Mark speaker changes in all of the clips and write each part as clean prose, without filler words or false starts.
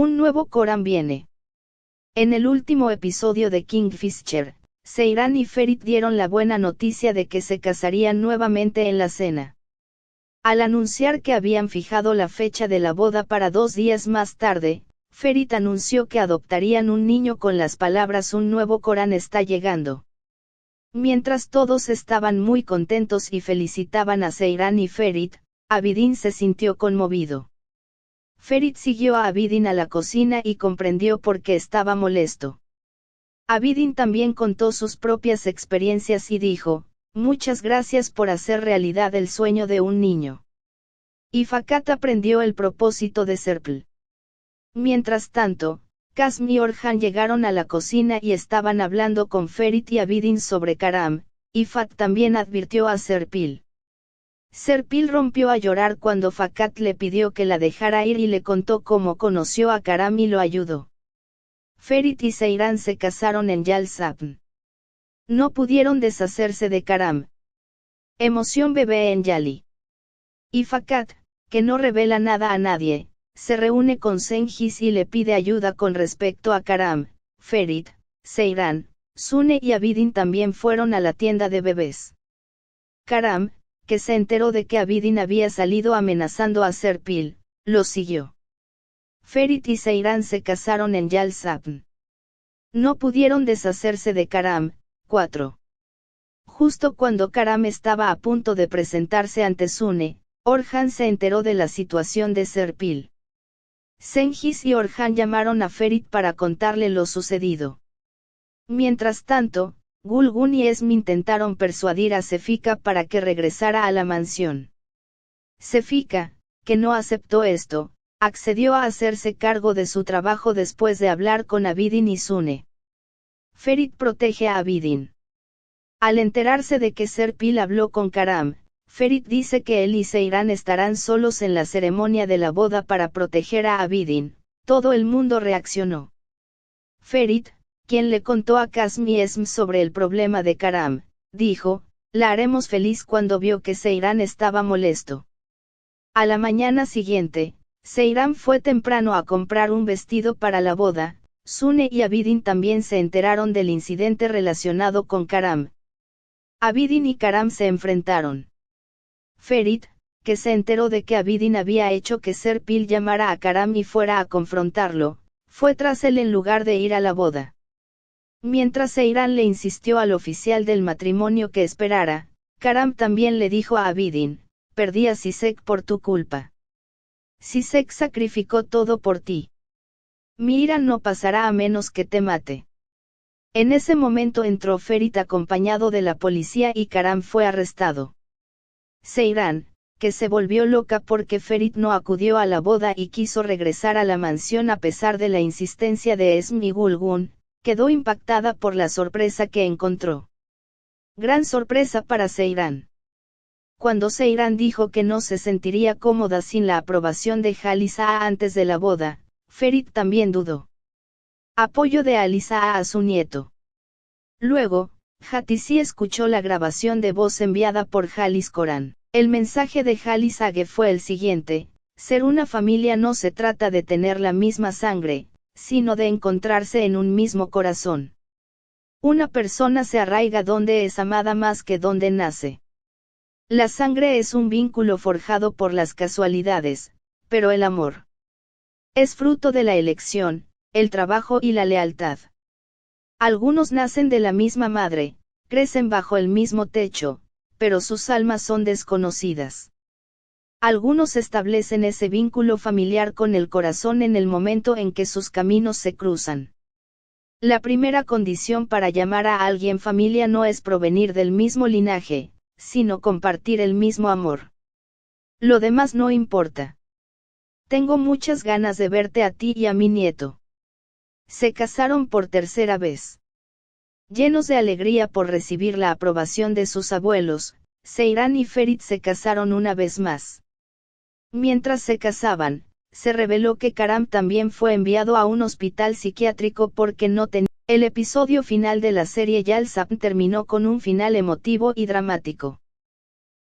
Speaker 1: Un nuevo Corán viene. En el último episodio de Kingfisher, Seyran y Ferit dieron la buena noticia de que se casarían nuevamente en la cena. Al anunciar que habían fijado la fecha de la boda para 2 días más tarde, Ferit anunció que adoptarían un niño con las palabras "un nuevo Corán está llegando". Mientras todos estaban muy contentos y felicitaban a Seyran y Ferit, Abidin se sintió conmovido. Ferit siguió a Abidin a la cocina y comprendió por qué estaba molesto. Abidin también contó sus propias experiencias y dijo: "Muchas gracias por hacer realidad el sueño de un niño". Y Fakat aprendió el propósito de Serpil. Mientras tanto, Kazm y Orhan llegaron a la cocina y estaban hablando con Ferit y Abidin sobre Karam, y Fat también advirtió a Serpil. Serpil rompió a llorar cuando Fakat le pidió que la dejara ir y le contó cómo conoció a Karam y lo ayudó. Ferit y Seyran se casaron en Yal-Sapn. No pudieron deshacerse de Karam. Emoción bebé en Yali. Y Fakat, que no revela nada a nadie, se reúne con Senghis y le pide ayuda con respecto a Karam. Ferit, Seyran, Sune y Abidin también fueron a la tienda de bebés. Karam, que se enteró de que Abidin había salido amenazando a Serpil, lo siguió. Ferit y Seyran se casaron en Yal-Sapn. No pudieron deshacerse de Karam. 4. Justo cuando Karam estaba a punto de presentarse ante Sune, Orhan se enteró de la situación de Serpil. Senghis y Orhan llamaron a Ferit para contarle lo sucedido. Mientras tanto, Gulgun y Esm intentaron persuadir a Sefika para que regresara a la mansión. Sefika, que no aceptó esto, accedió a hacerse cargo de su trabajo después de hablar con Abidin y Sune. Ferit protege a Abidin. Al enterarse de que Serpil habló con Karam, Ferit dice que él y Seyran estarán solos en la ceremonia de la boda para proteger a Abidin. Todo el mundo reaccionó. Ferit, quien le contó a Kazm y Esm sobre el problema de Karam, dijo: "La haremos feliz", cuando vio que Seyran estaba molesto. A la mañana siguiente, Seyran fue temprano a comprar un vestido para la boda. Sune y Abidin también se enteraron del incidente relacionado con Karam. Abidin y Karam se enfrentaron. Ferit, que se enteró de que Abidin había hecho que Serpil llamara a Karam y fuera a confrontarlo, fue tras él en lugar de ir a la boda. Mientras Seyran le insistió al oficial del matrimonio que esperara, Karam también le dijo a Abidin: "Perdí a Sisek por tu culpa. Sisek sacrificó todo por ti. Mi ira no pasará a menos que te mate". En ese momento entró Ferit acompañado de la policía y Karam fue arrestado. Seyran, que se volvió loca porque Ferit no acudió a la boda y quiso regresar a la mansión a pesar de la insistencia de Esm y Gulgun, quedó impactada por la sorpresa que encontró. Gran sorpresa para Seyran. Cuando Seyran dijo que no se sentiría cómoda sin la aprobación de Jalisa antes de la boda, Ferit también dudó. Apoyo de Alisa a su nieto. Luego, Hatisi escuchó la grabación de voz enviada por Halis Koran. El mensaje de Halis Age fue el siguiente: ser una familia no se trata de tener la misma sangre, sino de encontrarse en un mismo corazón. Una persona se arraiga donde es amada más que donde nace. La sangre es un vínculo forjado por las casualidades, pero el amor es fruto de la elección, el trabajo y la lealtad. Algunos nacen de la misma madre, crecen bajo el mismo techo, pero sus almas son desconocidas. Algunos establecen ese vínculo familiar con el corazón en el momento en que sus caminos se cruzan. La primera condición para llamar a alguien familia no es provenir del mismo linaje, sino compartir el mismo amor. Lo demás no importa. Tengo muchas ganas de verte a ti y a mi nieto. Se casaron por tercera vez. Llenos de alegría por recibir la aprobación de sus abuelos, Seyran y Ferit se casaron una vez más. Mientras se casaban, se reveló que Karam también fue enviado a un hospital psiquiátrico porque no tenía. El episodio final de la serie Yal-Sapn terminó con un final emotivo y dramático.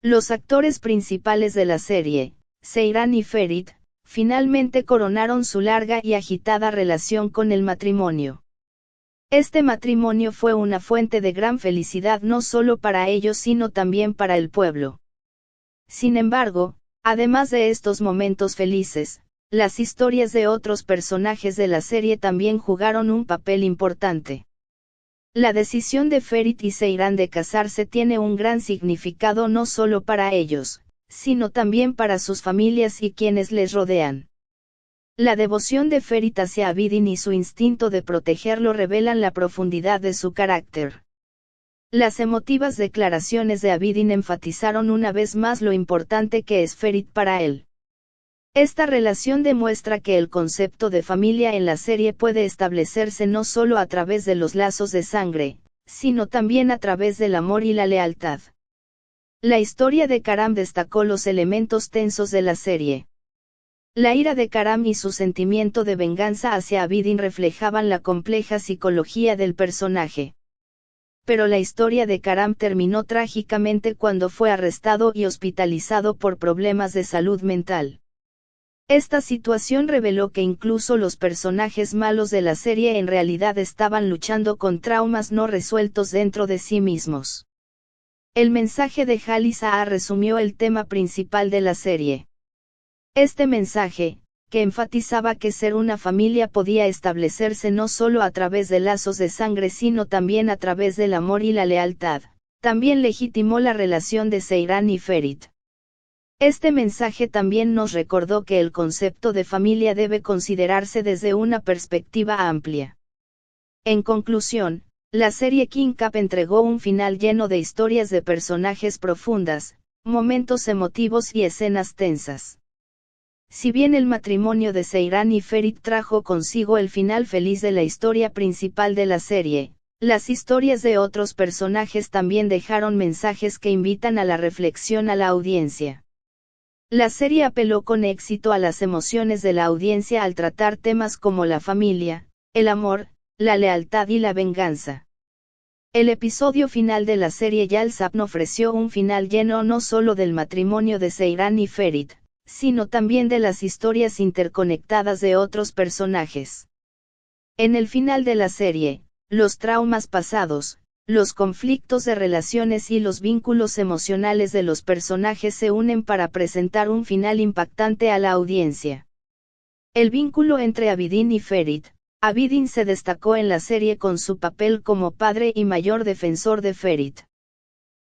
Speaker 1: Los actores principales de la serie, Seyran y Ferit, finalmente coronaron su larga y agitada relación con el matrimonio. Este matrimonio fue una fuente de gran felicidad no solo para ellos sino también para el pueblo. Sin embargo, además de estos momentos felices, las historias de otros personajes de la serie también jugaron un papel importante. La decisión de Ferit y Seyran de casarse tiene un gran significado no solo para ellos, sino también para sus familias y quienes les rodean. La devoción de Ferit hacia Abidin y su instinto de protegerlo revelan la profundidad de su carácter. Las emotivas declaraciones de Abidin enfatizaron una vez más lo importante que es Ferit para él. Esta relación demuestra que el concepto de familia en la serie puede establecerse no solo a través de los lazos de sangre, sino también a través del amor y la lealtad. La historia de Karam destacó los elementos tensos de la serie. La ira de Karam y su sentimiento de venganza hacia Abidin reflejaban la compleja psicología del personaje. Pero la historia de Karam terminó trágicamente cuando fue arrestado y hospitalizado por problemas de salud mental. Esta situación reveló que incluso los personajes malos de la serie en realidad estaban luchando con traumas no resueltos dentro de sí mismos. El mensaje de Jalisa resumió el tema principal de la serie. Este mensaje, que enfatizaba que ser una familia podía establecerse no solo a través de lazos de sangre sino también a través del amor y la lealtad, también legitimó la relación de Seyran y Ferit. Este mensaje también nos recordó que el concepto de familia debe considerarse desde una perspectiva amplia. En conclusión, la serie King Cup entregó un final lleno de historias de personajes profundas, momentos emotivos y escenas tensas. Si bien el matrimonio de Seyran y Ferit trajo consigo el final feliz de la historia principal de la serie, las historias de otros personajes también dejaron mensajes que invitan a la reflexión a la audiencia. La serie apeló con éxito a las emociones de la audiencia al tratar temas como la familia, el amor, la lealtad y la venganza. El episodio final de la serie Yalsapn ofreció un final lleno no solo del matrimonio de Seyran y Ferit, sino también de las historias interconectadas de otros personajes. En el final de la serie, los traumas pasados, los conflictos de relaciones y los vínculos emocionales de los personajes se unen para presentar un final impactante a la audiencia. El vínculo entre Abidin y Ferit. Abidin se destacó en la serie con su papel como padre y mayor defensor de Ferit.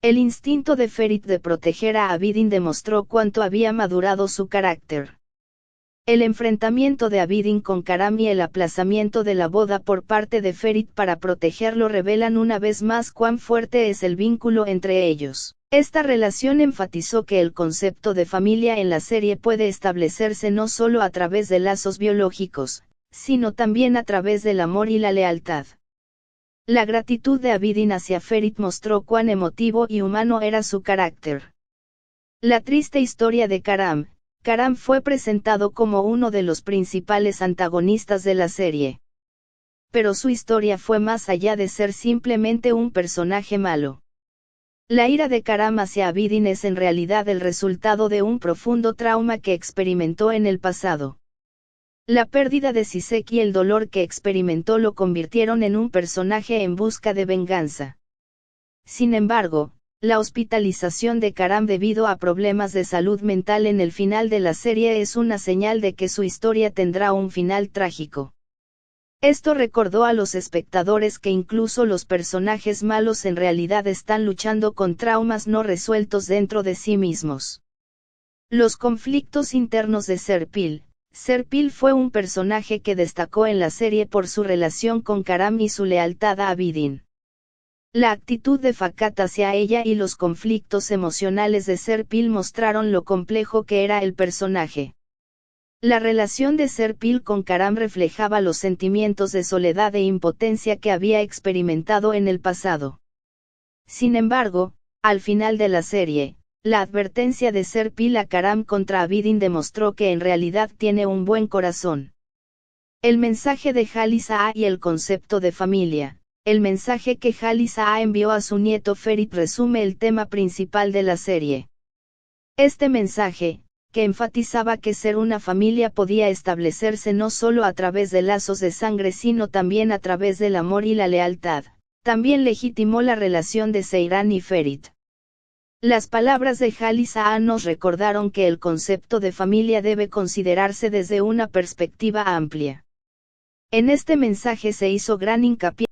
Speaker 1: El instinto de Ferit de proteger a Abidin demostró cuánto había madurado su carácter. El enfrentamiento de Abidin con Karam y el aplazamiento de la boda por parte de Ferit para protegerlo revelan una vez más cuán fuerte es el vínculo entre ellos. Esta relación enfatizó que el concepto de familia en la serie puede establecerse no solo a través de lazos biológicos, sino también a través del amor y la lealtad. La gratitud de Abidin hacia Ferit mostró cuán emotivo y humano era su carácter. La triste historia de Karam. Karam fue presentado como uno de los principales antagonistas de la serie. Pero su historia fue más allá de ser simplemente un personaje malo. La ira de Karam hacia Abidin es en realidad el resultado de un profundo trauma que experimentó en el pasado. La pérdida de Sisek y el dolor que experimentó lo convirtieron en un personaje en busca de venganza. Sin embargo, la hospitalización de Karam debido a problemas de salud mental en el final de la serie es una señal de que su historia tendrá un final trágico. Esto recordó a los espectadores que incluso los personajes malos en realidad están luchando con traumas no resueltos dentro de sí mismos. Los conflictos internos de Serpil. Serpil fue un personaje que destacó en la serie por su relación con Karam y su lealtad a Abidin. La actitud de Fakat hacia ella y los conflictos emocionales de Serpil mostraron lo complejo que era el personaje. La relación de Serpil con Karam reflejaba los sentimientos de soledad e impotencia que había experimentado en el pasado. Sin embargo, al final de la serie, la advertencia de Serpil a Karam contra Abidin demostró que en realidad tiene un buen corazón. El mensaje de Jalisa y el concepto de familia. El mensaje que Jalisa envió a su nieto Ferit resume el tema principal de la serie. Este mensaje, que enfatizaba que ser una familia podía establecerse no solo a través de lazos de sangre sino también a través del amor y la lealtad. También legitimó la relación de Seyran y Ferit. Las palabras de Jalisa nos recordaron que el concepto de familia debe considerarse desde una perspectiva amplia. En este mensaje se hizo gran hincapié